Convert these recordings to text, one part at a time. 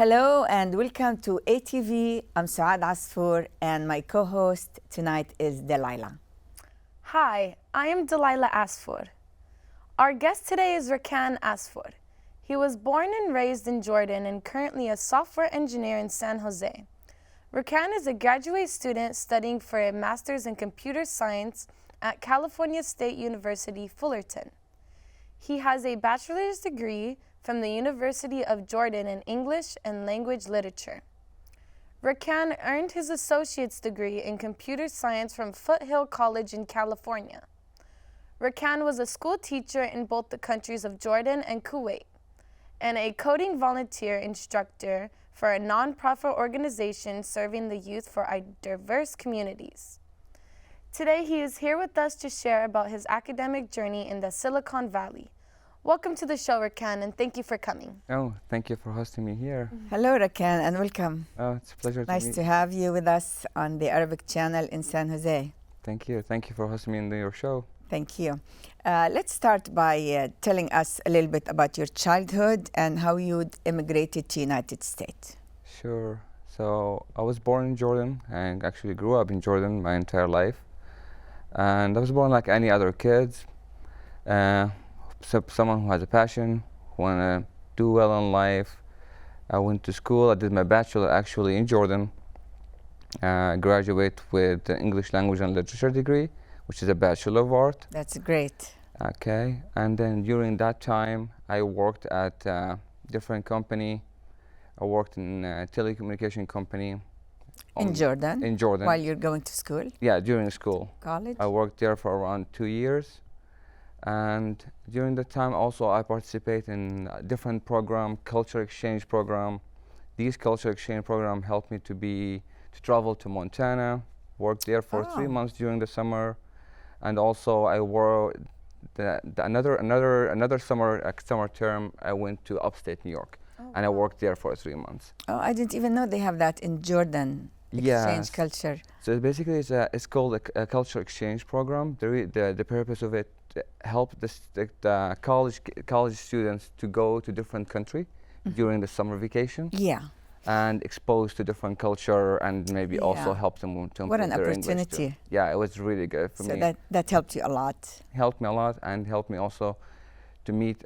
Hello and welcome to AATV. I'm Suad Asfour and my co-host tonight is Dalila. Hi, I am Rakan Asfour. Our guest today is Rakan Asfour. He was born and raised in Jordan and currently a software engineer in San Jose. Rakan is a graduate student studying for a master's in computer science at California State University, Fullerton. He has a bachelor's degree from the University of Jordan in English and Language Literature. Rakan earned his associate's degree in computer science from Foothill College in California. Rakan was a school teacher in both the countries of Jordan and Kuwait, and a coding volunteer instructor for a nonprofit organization serving the youth for diverse communities. Today, he is here with us to share about his academic journey in the Silicon Valley. Welcome to the show, Rakan, and thank you for coming. Oh, thank you for hosting me here. Hello Rakan and welcome. Oh, it's a pleasure Nice to meet to have you with us on the Arabic channel in San Jose. Thank you. Thank you for hosting me in your show. Thank you. Let's start by telling us a little bit about your childhood and how you immigrated to United States. Sure. So I was born in Jordan and actually grew up in Jordan my entire life. And I was born like any other kids. Someone who has a passion, who wanna do well in life. I went to school. I did my bachelor actually in Jordan. Graduate with the English language and literature degree, which is a Bachelor of Art. That's great. Okay, and then during that time, I worked at a different company. I worked in a telecommunication company. In Jordan? In Jordan. While you're going to school? Yeah, during school. College? I worked there for around 2 years. And during that time also I participate in a different program, culture exchange program. These culture exchange program helped me to travel to Montana, work there for 3 months during the summer. And also I worked another summer term. I went to upstate New York, and I worked there for 3 months. Oh, I didn't even know they have that in Jordan. Exchange culture. So basically, it's called a culture exchange program. The purpose of it help the college students to go to different country during the summer vacation. Yeah. And exposed to different culture and maybe also help them to improve what an their opportunity. English too. Yeah, it was really good for me. So that helped you a lot. Helped me a lot and helped me also to meet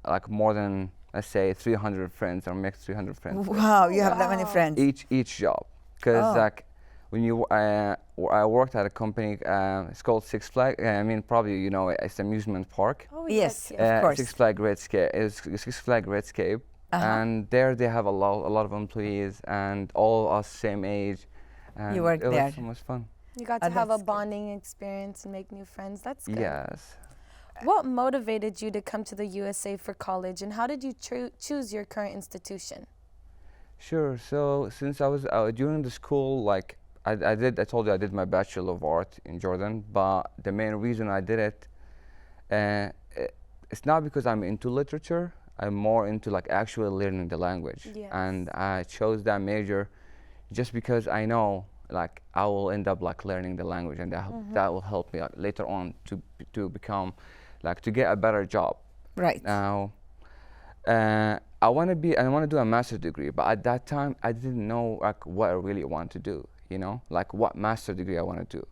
like more than, let's say, 300 friends or make 300 friends. Wow, you have that many friends. Each job. Because like when I worked at a company, it's called Six Flags. I mean, probably you know it's amusement park. Oh yes, of course. Six Flags Red Scape. And there they have a lot of employees and all us same age. And you worked there. It was so much fun. You got to have a bonding experience and make new friends. That's good. Yes. What motivated you to come to the USA for college, and how did you choose your current institution? Sure. So since I was during the school, like I told you I did my Bachelor of Art in Jordan, but the main reason I did it, it's not because I'm into literature. I'm more into like actually learning the language. Yes. And I chose that major just because I know like I will end up like learning the language, and that will help me later on to become like to get a better job. Right. Now, I want to do a master's degree, but at that time I didn't know like what I really want to do, you know, like what master's degree I want to do.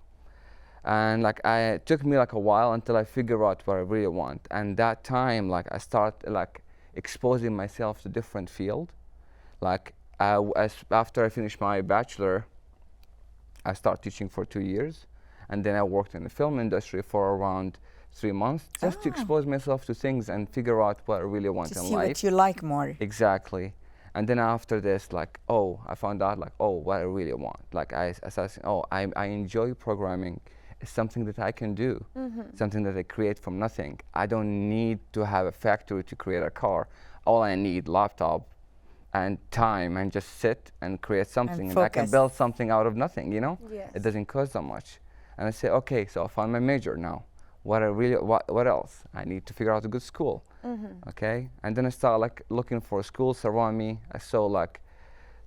And like it took me like a while until I figure out what I really want. And that time like I start like exposing myself to different field. Like after I finished my bachelor, I started teaching for 2 years, and then I worked in the film industry for around 3 months just to expose myself to things and figure out what I really want in life. To see what you like more. Exactly. And then after this, like, I found out like, what I really want. Like I enjoy programming. It's something that I can do, something that I create from nothing. I don't need to have a factory to create a car. All I need, laptop and time, and just sit and create something. And I can build something out of nothing, you know? Yes. It doesn't cost that much. And I say, okay, so I found my major now. What else? I need to figure out a good school, okay? And then I started like looking for schools around me. I saw like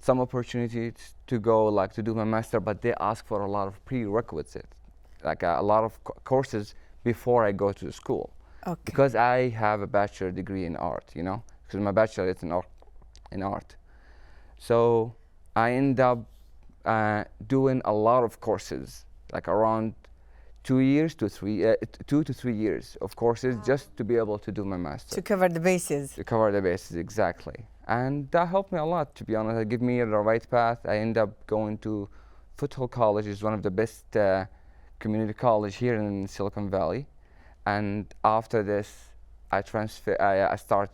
some opportunities to go like to do my master, but they ask for a lot of prerequisites, like a lot of courses before I go to the school. Okay. Because I have a bachelor degree in art, you know, because my bachelor is in art. So I end up doing a lot of courses, like around 2 to 3 years of courses, just to be able to do my master. To cover the bases. To cover the bases, exactly. And that helped me a lot, to be honest. It gave me the right path. I end up going to Foothill College, is one of the best community college here in Silicon Valley. And after this, I start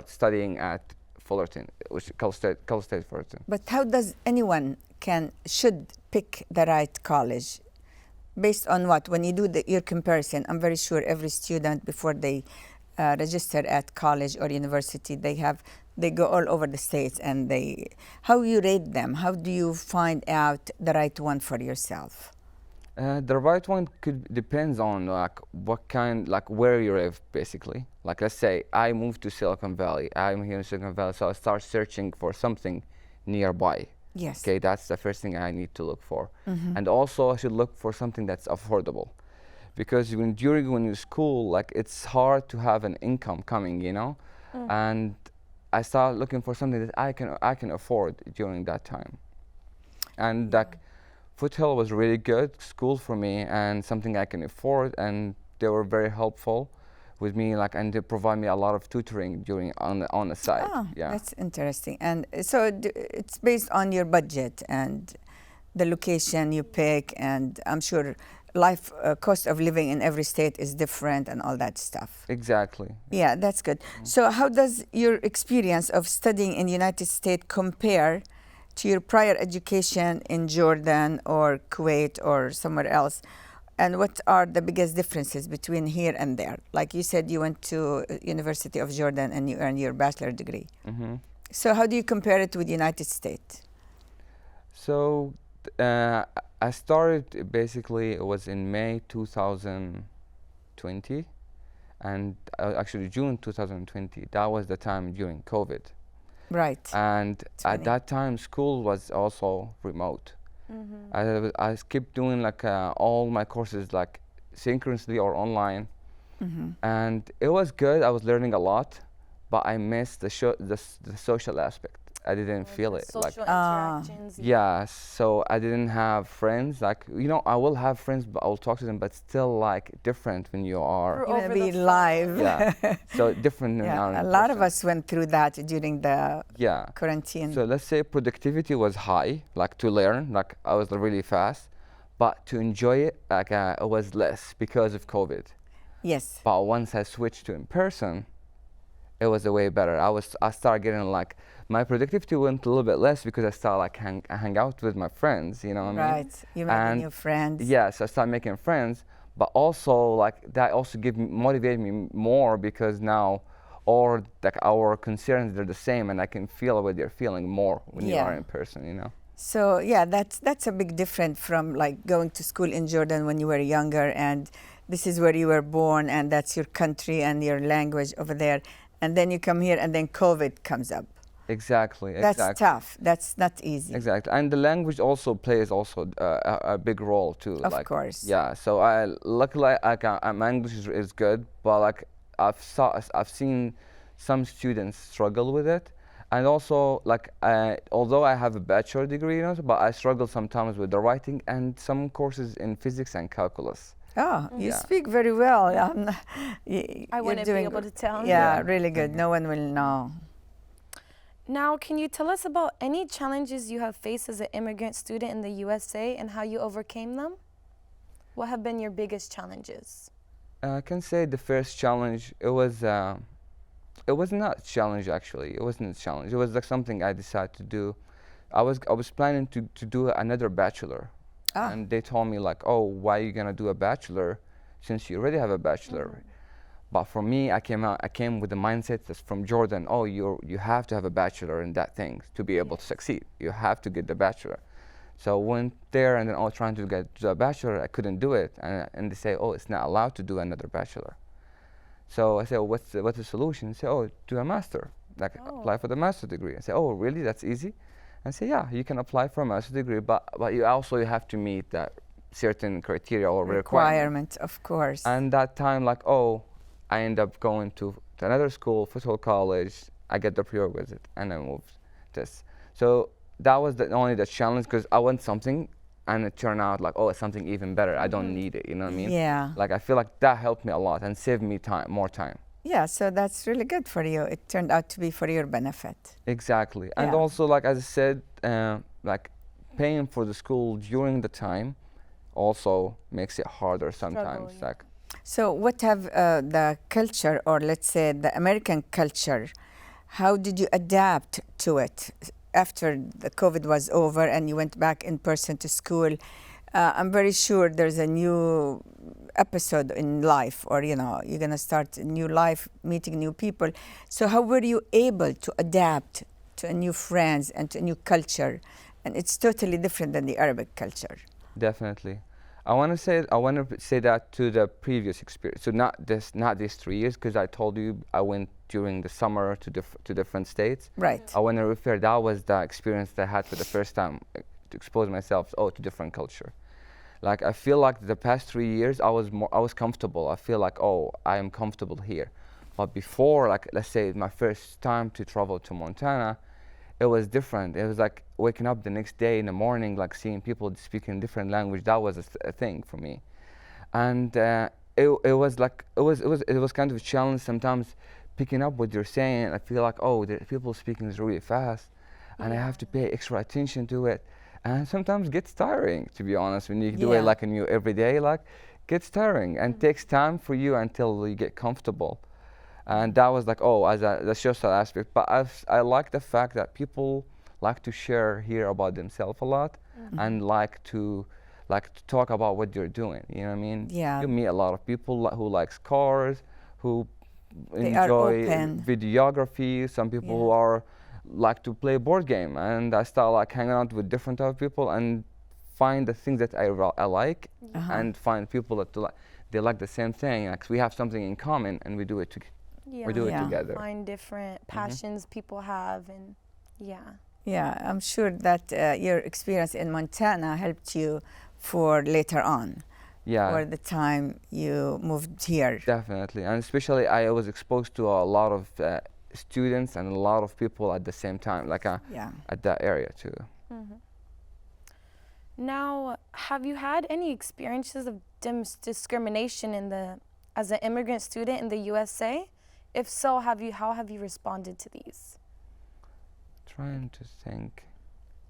studying at Fullerton, which is Cal State Fullerton. But how does anyone should pick the right college? Based on what? When you do your comparison, I'm very sure every student before they register at college or university, they go all over the states, and how you rate them? How do you find out the right one for yourself? The right one depends on what kind, where you live, basically. Like, let's say I moved to Silicon Valley. I'm here in Silicon Valley, so I start searching for something nearby. Yes. Okay, that's the first thing I need to look for. And also I should look for something that's affordable, because when you're school, like, it's hard to have an income coming, you know. And I started looking for something that I can afford during that time. And Foothill was really good school for me and something I can afford, and they were very helpful with me, and they provide me a lot of tutoring on the side. Oh, yeah. That's interesting. And so it's based on your budget and the location you pick, and I'm sure cost of living in every state is different and all that stuff. Exactly. Yeah, that's good. So how does your experience of studying in the United States compare to your prior education in Jordan or Kuwait or somewhere else? And what are the biggest differences between here and there? Like you said, you went to University of Jordan and you earned your bachelor degree. So how do you compare it with the United States? So I started, basically, it was in May 2020, and actually June 2020. That was the time during COVID. Right. And at that time, school was also remote. I kept doing all my courses synchronously or online, and it was good. I was learning a lot, but I missed the social aspect. I didn't feel it. Social interactions. Yeah, so I didn't have friends. I will have friends, but I will talk to them, but still different when you are. You're gonna be live. Yeah, so different. Yeah, a lot of us went through that during the quarantine. So let's say productivity was high, to learn, I was really fast, but to enjoy it, it was less because of COVID. Yes. But once I switched to in person, it was way better. I started getting my productivity went a little bit less because I started hang out with my friends, you know what I mean? Right, you made new friends. Yes, I started making friends, but also that also motivated me more, because now our concerns, they're the same, and I can feel what they're feeling more when you are in person, you know? So yeah, that's a big difference from going to school in Jordan when you were younger, and this is where you were born, and that's your country and your language over there. And then you come here, and then COVID comes up. Exactly. That's tough. That's not easy. Exactly, and the language also plays a big role too. Of course. Yeah. So luckily my English is good, but I've seen some students struggle with it, and also although I have a bachelor degree, but I struggle sometimes with the writing and some courses in physics and calculus. Oh, you speak very well. I wouldn't be able to tell. Yeah, really good. No one will know. Now, can you tell us about any challenges you have faced as an immigrant student in the USA and how you overcame them? What have been your biggest challenges? I can say the first challenge, it was not a challenge, actually. It wasn't a challenge. It was something I decided to do. I was planning to do another bachelor. And they told me oh, why are you gonna do a bachelor since you already have a bachelor? But for me, I came with the mindset that's from Jordan. Oh, you have to have a bachelor in that thing to be able to succeed. You have to get the bachelor. So I went there, and then I was trying to get a bachelor. I couldn't do it, and they say, oh, it's not allowed to do another bachelor. So I said, what's the solution? They say, oh, do a master, apply for the master degree. I say, oh, really? That's easy? And say, yeah, you can apply for a master degree, but you have to meet that certain criteria or requirement. Of course. And that time, I end up going to another school, Foothill College. I get the prerequisite, and I moved. practice. So that was only the challenge, because I want something and it turned out like, oh, it's something even better. I don't need it, you know what I mean? Yeah. Like I feel like that helped me a lot and saved me more time. Yeah, so that's really good for you. It turned out to be for your benefit. Exactly. And Yeah. also, like as I said, like paying for the school during the time also makes it harder sometimes. yeah. Like, So what have the culture, or let's say the American culture, how did you adapt to it after the COVID was over and you went back in person to school? I'm very sure there's a new episode in life, or you're going to start a new life, meeting new people. So how were you able to adapt to a new friends and to a new culture? And it's totally different than the Arabic culture. definitely. I want to say that to the previous experience. So not these 3 years, because I told you I went during the summer to different states. Right. I want to refer, that was the experience that I had for the first time, to expose myself to different culture. Like I feel like the past 3 years I was comfortable. I feel like, oh, I am comfortable here. But before, like let's say my first time to travel to Montana, it was different. It was like waking up the next day in the morning, like seeing people speaking different language. That was a thing for me, and it was kind of a challenge sometimes, picking up what you're saying. I feel like, oh, the people speaking is really fast, and I have to pay extra attention to it, and sometimes gets tiring, to be honest. When you do it like in your everyday, like gets tiring and takes time for you until you get comfortable. And that was like, oh, that's just an aspect. But I like the fact that people like to share here about themselves a lot, and like to talk about what you're doing. You know what I mean? Yeah. You meet a lot of people who likes cars, who They are enjoy open. videography. Some people who are like to play board game, and I start like hanging out with different type of people and find the things that I like, and find people that they like the same thing. Like we have something in common, and we do it together. We do it together. Find different passions people have, and Yeah, I'm sure that your experience in Montana helped you for later on, for the time you moved here. Definitely, and especially I was exposed to a lot of students and a lot of people at the same time, like at that area too. Now, have you had any experiences of discrimination as an immigrant student in the USA? If so, how have you responded to these? Trying to think.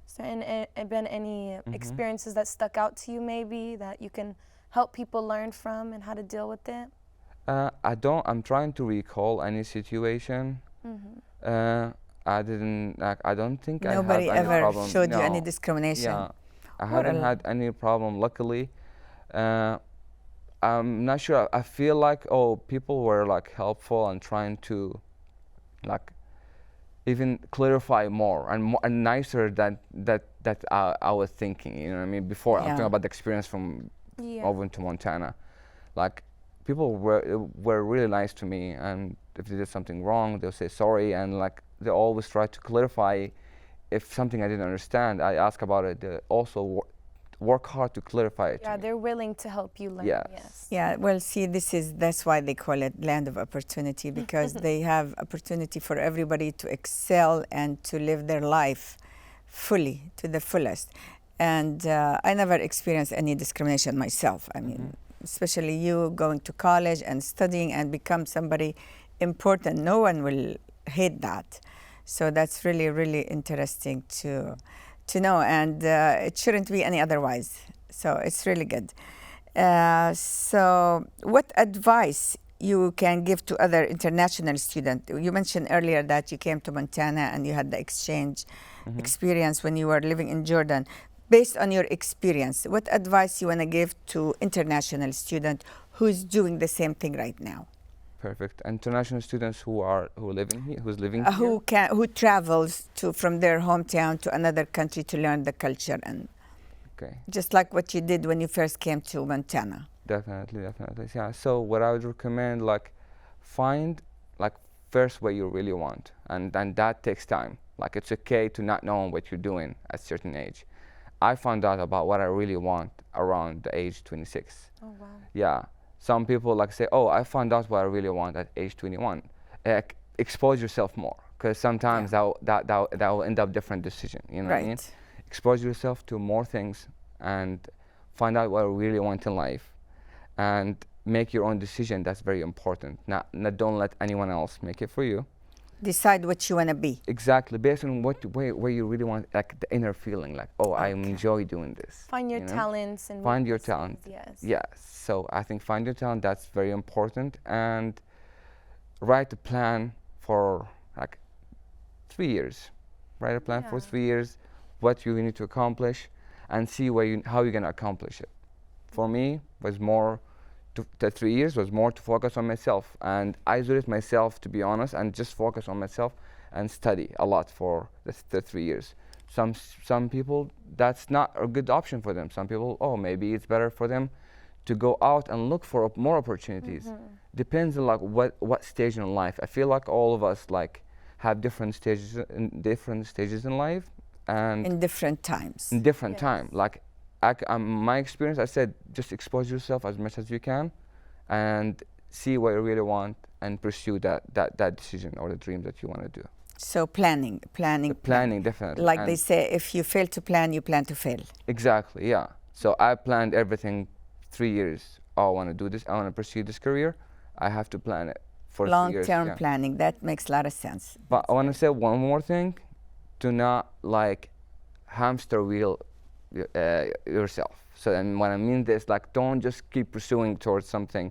Has there been any experiences that stuck out to you, maybe, that you can help people learn from and how to deal with it? I'm trying to recall any situation. I don't think Nobody I have any ever problem. showed you No. any discrimination. Yeah, I haven't had any problem, luckily. I'm not sure. I feel like, oh, people were like helpful and trying to like even clarify more and nicer than that I was thinking. You know what I mean? Before I'm talking about the experience from moving to Montana, like people were really nice to me, and if they did something wrong, they'll say sorry, and like they always try to clarify. If something I didn't understand, I ask about it. They also work hard to clarify it. Yeah, they're willing to help you learn. Yes. Yeah, well, see, that's why they call it land of opportunity, because they have opportunity for everybody to excel and to live their life fully, to the fullest. And I never experienced any discrimination myself. I mean, especially you going to college and studying and become somebody important. No one will hate that. So that's really, really interesting to know, and it shouldn't be any otherwise. So it's really good. So what advice you can give to other international students? You mentioned earlier that you came to Montana and you had the exchange experience when you were living in Jordan. Based on your experience, what advice you want to give to international student who's doing the same thing right now? Perfect. International students who's living here? Who travels from their hometown to another country to learn the culture, and just like what you did when you first came to Montana. Definitely. Yeah. So what I would recommend, like, find like first what you really want, and that takes time. Like it's okay to not know what you're doing at a certain age. I found out about what I really want around the age 26. Oh wow. Yeah. Some people like say, oh, I found out what I really want at age 21. Expose yourself more, because sometimes that will end up different decision. You know what I mean? Right. Expose yourself to more things and find out what you really want in life, and make your own decision. That's very important. Not don't let anyone else make it for you. Decide what you want to be. Exactly, based on where you really want, like the inner feeling, like, oh, I enjoy doing this. Find your you know? talents and Find your weaknesses, talent. Yes. Yes. So I think find your talent. That's very important, and write a plan for like 3 years. Write a plan for 3 years, what you need to accomplish, and see how you're gonna accomplish it. For me, was more. The 3 years was more to focus on myself and isolate myself, to be honest, and just focus on myself and study a lot for the 3 years. Some people, that's not a good option for them. Some people, oh, maybe it's better for them to go out and look for more opportunities. Depends on like what stage in life. I feel like all of us like have different stages in life, and In different times. in different time. Like my experience, I said, just expose yourself as much as you can, and see what you really want, and pursue that decision or the dream that you want to do. So planning. Planning, definitely. Like And they say, if you fail to plan, you plan to fail. exactly, yeah. So I planned everything 3 years. Oh, I want to do this. I want to pursue this career. I have to plan it for 3 years. Long-term yeah. planning. That makes a lot of sense. But I want to say one more thing: do not like hamster wheel yourself. So, and when I mean this, like, don't just keep pursuing towards something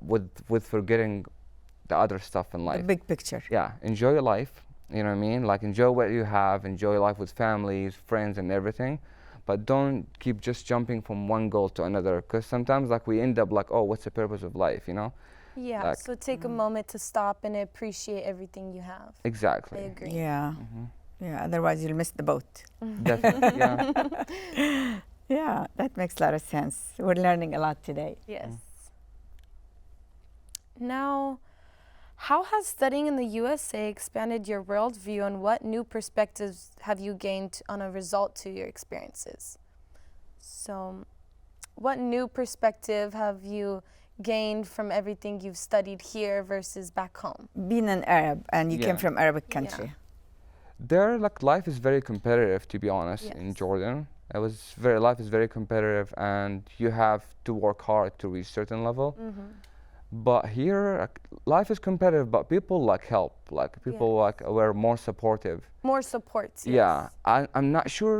with forgetting the other stuff in The life. big picture. Yeah, enjoy your life. You know what I mean? Like, enjoy what you have. Enjoy life with families, friends, and everything. But don't keep just jumping from one goal to another, because sometimes, like, we end up like, oh, what's the purpose of life? You know? Yeah. Like, So take a moment to stop and appreciate everything you have. exactly. I agree. Yeah. Yeah. Otherwise, you'll miss the boat. Definitely. Yeah. Yeah, that makes a lot of sense. We're learning a lot today. Yes. Now, how has studying in the USA expanded your worldview, and what new perspectives have you gained on a result to your experiences? So, what new perspective have you gained from everything you've studied here versus back home? Being an Arab, and you came Yeah. from Arabic country. There, like, life is very competitive, to be honest, in Yes. Jordan. Life is very competitive, and you have to work hard to reach certain level. But here, like, life is competitive, but people like help. Like, people like were more supportive. More support. Yes. Yeah, I'm not sure.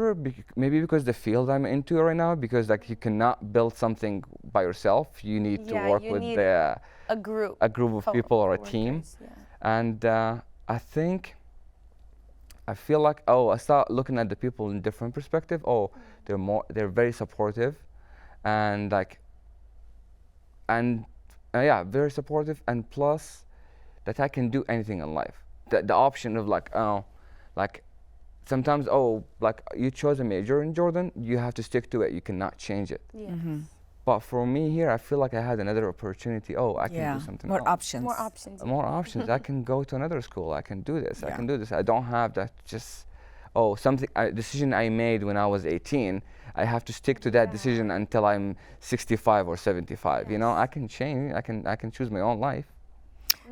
Maybe because the field I'm into right now, because like you cannot build something by yourself. You need to Yeah, work you with need a group. a group of people or a team. Coworkers, yeah. And I feel like, oh, I start looking at the people in different perspective. Oh, they're very supportive, and like, yeah, very supportive, and plus that I can do anything in life. The option of like, oh, like sometimes, oh, like you chose a major in Jordan, you have to stick to it. You cannot change it. Yes. But for me here, I feel like I had another opportunity. Oh, I can do something More else. options. More options. More options. I can go to another school. I can do this. I Yeah. can do this. I don't have that just, oh, something, a decision I made when I was 18, I have to stick to that decision until I'm 65 or 75. You know, I can change. I can choose my own life.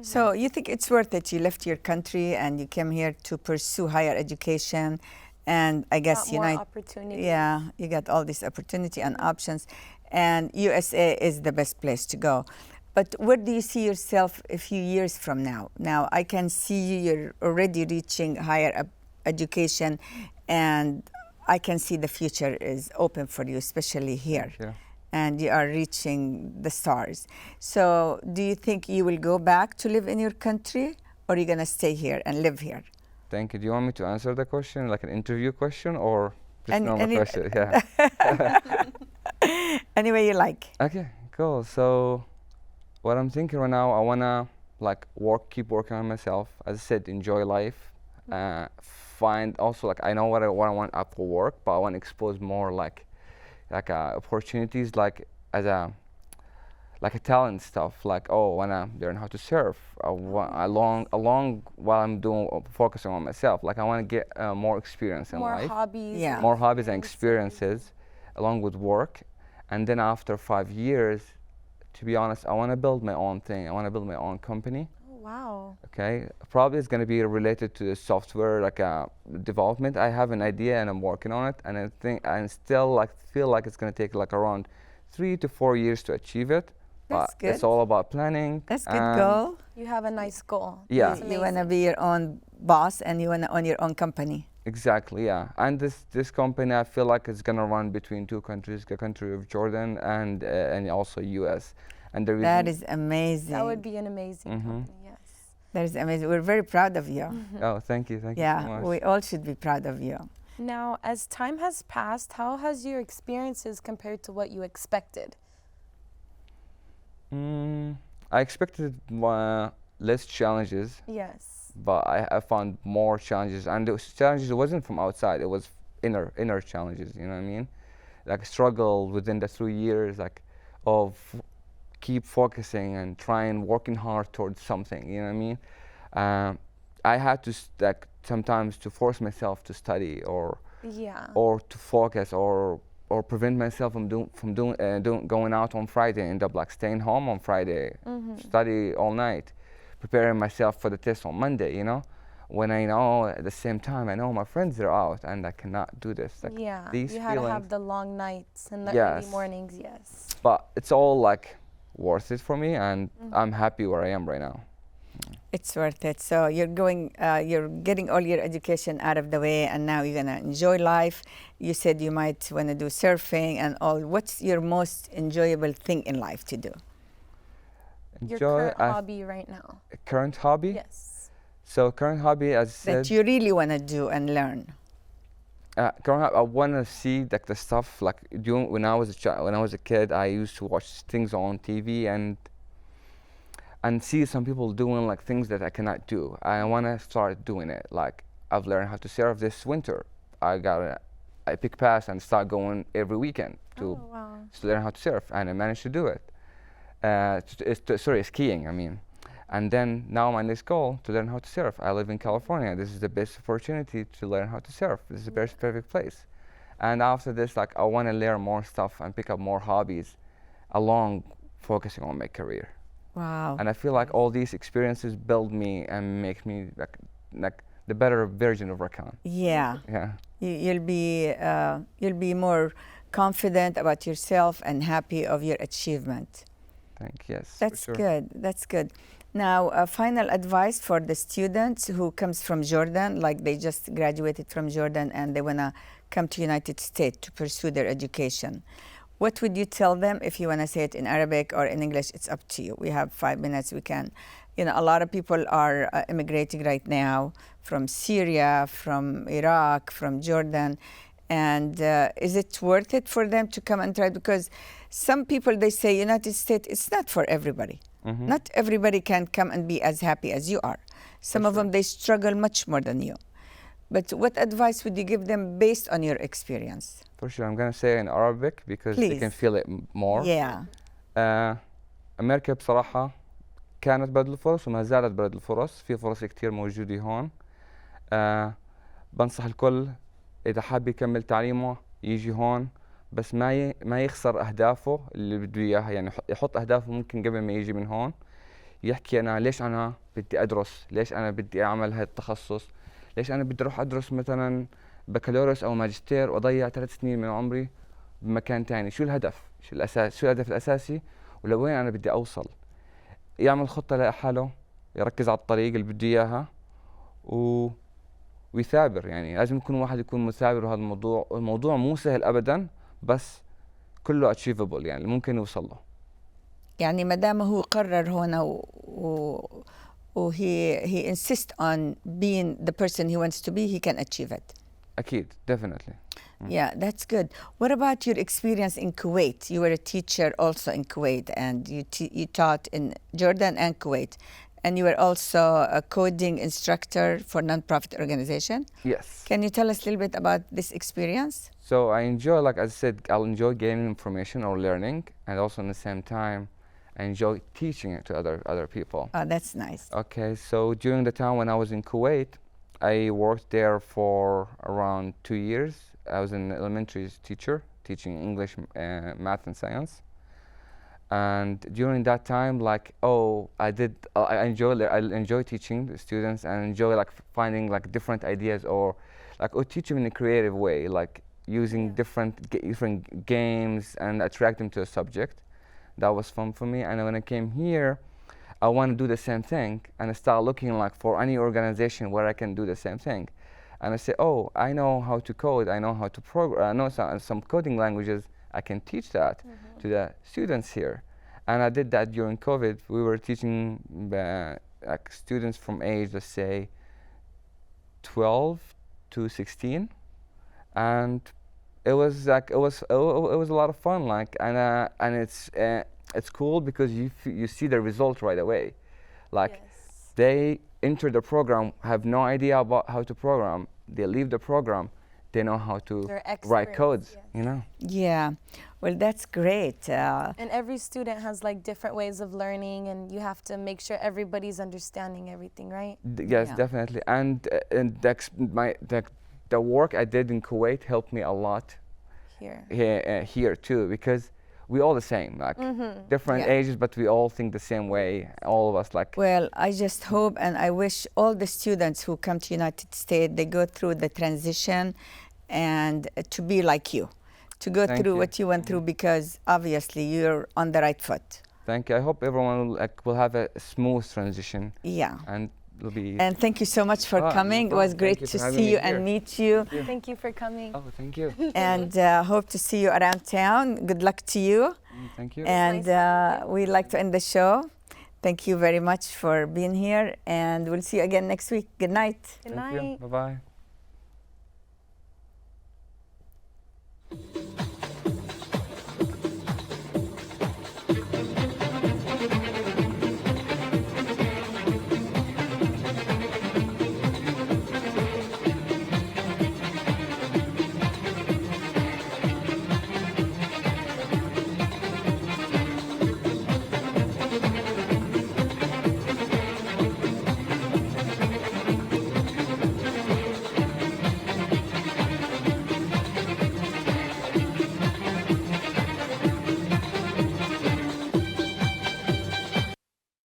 So you think it's worth it? You left your country and you came here to pursue higher education, and I guess Got more opportunities. Yeah, you got all this opportunity and options, and USA is the best place to go. But where do you see yourself a few years from now? Now I can see you're already reaching higher education, and I can see the future is open for you, especially here. Yeah. And you are reaching the stars. So do you think you will go back to live in your country, or are you going to stay here and live here? Thank you. Do you want me to answer the question, like an interview question, or just normal Any- question? Yeah. Any way you like. Okay, cool. So what I'm thinking right now, I wanna like keep working on myself. As I said, enjoy life. Find also, like, I know what I want after work, but I want to expose more like opportunities, like as a talent stuff. Like, oh, I wanna learn how to surf. Along while I'm focusing on myself. Like, I want to get more experience in More life. hobbies. Yeah. More hobbies and experiences along with work. And then after 5 years, to be honest, I want to build my own thing. I want to build my own company. Oh, wow. Okay, probably it's going to be related to the software like development. I have an idea and I'm working on it, and I think I still like feel like it's going to take like around 3 to 4 years to achieve it. But That's it's good. all about planning. That's good And goal. You have a nice goal. Yeah. That's You want to amazing. be your own boss and you want to own your own company. Exactly, yeah. And this company, I feel like it's gonna run between two countries, the country of Jordan and also U.S. And the That reason, is amazing. That would be an amazing company, yes. That is amazing. We're very proud of you. oh, thank you so Yeah, much. we all should be proud of you. Now, as time has passed, how has your experiences compared to what you expected? I expected less challenges, Yes. but I found more challenges, and those challenges wasn't from outside; it was inner challenges. You know what I mean? Like struggle within the 3 years, like of keep focusing and trying working hard towards something. You know what I mean? I had to like sometimes to force myself to study Yeah. or to focus or prevent myself from doing going out on Friday, end up like staying home on Friday, study all night, preparing myself for the test on Monday. You know, when I know at the same time I know my friends are out and I cannot do this. Like Yeah. these You had to feelings. have the long nights and the early Yes. mornings, yes. But it's all like worth it for me, and I'm happy where I am right now. It's worth it. So you're getting all your education out of the way, and now you're gonna enjoy life. You said you might want to do surfing and all. What's your most enjoyable thing in life to do? Your Enjoy current hobby right now. current hobby. Yes. So current hobby, as I That said, you really want to do and learn? current hobby, I want to see like the stuff like doing when I was a child, when I was a kid. I used to watch things on TV and see some people doing like things that I cannot do. I want to start doing it. Like I've learned how to surf this winter. I pick pass and start going every weekend Oh, wow. to learn how to surf, and I managed to do it. Sorry, skiing. I mean, and then now my next goal to learn how to surf. I live in California. This is the best opportunity to learn how to surf. This is the best perfect place. And after this, like I want to learn more stuff and pick up more hobbies, along focusing on my career. Wow. And I feel like all these experiences build me and make me like the better version of Rakan. Yeah. Yeah. You'll be more confident about yourself and happy of your achievement. Thank you. Yes. for That's sure. good. That's good. Now, final advice for the students who comes from Jordan, like they just graduated from Jordan and they want to come to United States to pursue their education. What would you tell them? If you want to say it in Arabic or in English, it's up to you. We have 5 minutes. We can, a lot of people are immigrating right now from Syria, from Iraq, from Jordan. And is it worth it for them to come and try? Because some people, they say United States, it's not for everybody. Not everybody can come and be as happy as you are. Some of them, they struggle much more than you. But what advice would you give them based on your experience? For sure, I'm gonna say in Arabic because they can Please. feel it more. Yeah. أمريكا بصراحة كانت بلد الفرص وما زالت بلد الفرص، في فرص كتير موجودة هون. بنصح الكل إذا حاب يكمل تعليمه يجي هون، بس ما يخسر أهدافه اللي بده إياها، يعني يحط أهدافه ممكن قبل ما يجي من هون، يحكي أنا ليش أنا بدي أدرس، ليش أنا بدي أعمل هذا التخصص، ليش أنا بدي أروح أدرس مثلا بكالوريوس أو ماجستير وأضيع 3 سنين من عمري بمكان تاني. شو الهدف؟ شو الهدف الأساسي ولوين أنا بدي أوصل. يعمل خطة لحاله، يركز على الطريق اللي بده إياها ويثابر. يعني لازم يكون واحد يكون مثابر. وهذا الموضوع مو سهل أبدا، بس كله achievable، يعني ممكن يوصل له. يعني ما دام هو قرر هنا he insists on being the person he wants to be, he can achieve it. أكيد, definitely. Yeah, that's good. What about your experience in Kuwait? You were a teacher also in Kuwait, and you taught in Jordan and Kuwait, and you were also a coding instructor for non-profit organization. Yes. Can you tell us a little bit about this experience? So I enjoy, like I said, I'll enjoy gaining information or learning, and also at the same time, I enjoy teaching it to other people. Oh, that's nice. Okay, so during the time when I was in Kuwait, I worked there for around 2 years. I was an elementary teacher, teaching English, math, and science. And during that time, like, oh, I enjoy teaching the students, and enjoy like finding like different ideas, or like, or teach them in a creative way, like using different games and attract them to a subject. That was fun for me. And when I came here, I want to do the same thing, and I start looking like for any organization where I can do the same thing. And I say, oh, I know how to code, I know how to program, I know some coding languages, I can teach that to the students here. And I did that during COVID. We were teaching like students from age, let's say, 12 to 16, and it was like it was a lot of fun. Like, and it's cool because you see the result right away. Like, they enter the program, have no idea about how to program. They leave the program, they know how to write codes. You know. Yeah, well, that's great. And every student has like different ways of learning, and you have to make sure everybody's understanding everything, right? Yes, Yeah. definitely. And the work I did in Kuwait helped me a lot here too, because we all the same, like different ages, but we all think the same way. All of us, like. Well, I just hope and I wish all the students who come to United States, they go through the transition and to be like you, to go through what you went through, because obviously you're on the right foot. Thank you. I hope everyone will have a smooth transition. Yeah. And it'll be. And thank you so much for coming. It was great to see you and meet you. Thank you for coming. Oh, thank you. And hope to see you around town. Good luck to you. Thank you. And we'd like to end the show. Thank you very much for being here, and we'll see you again next week. Good night. Good Thank night. you. Bye-bye.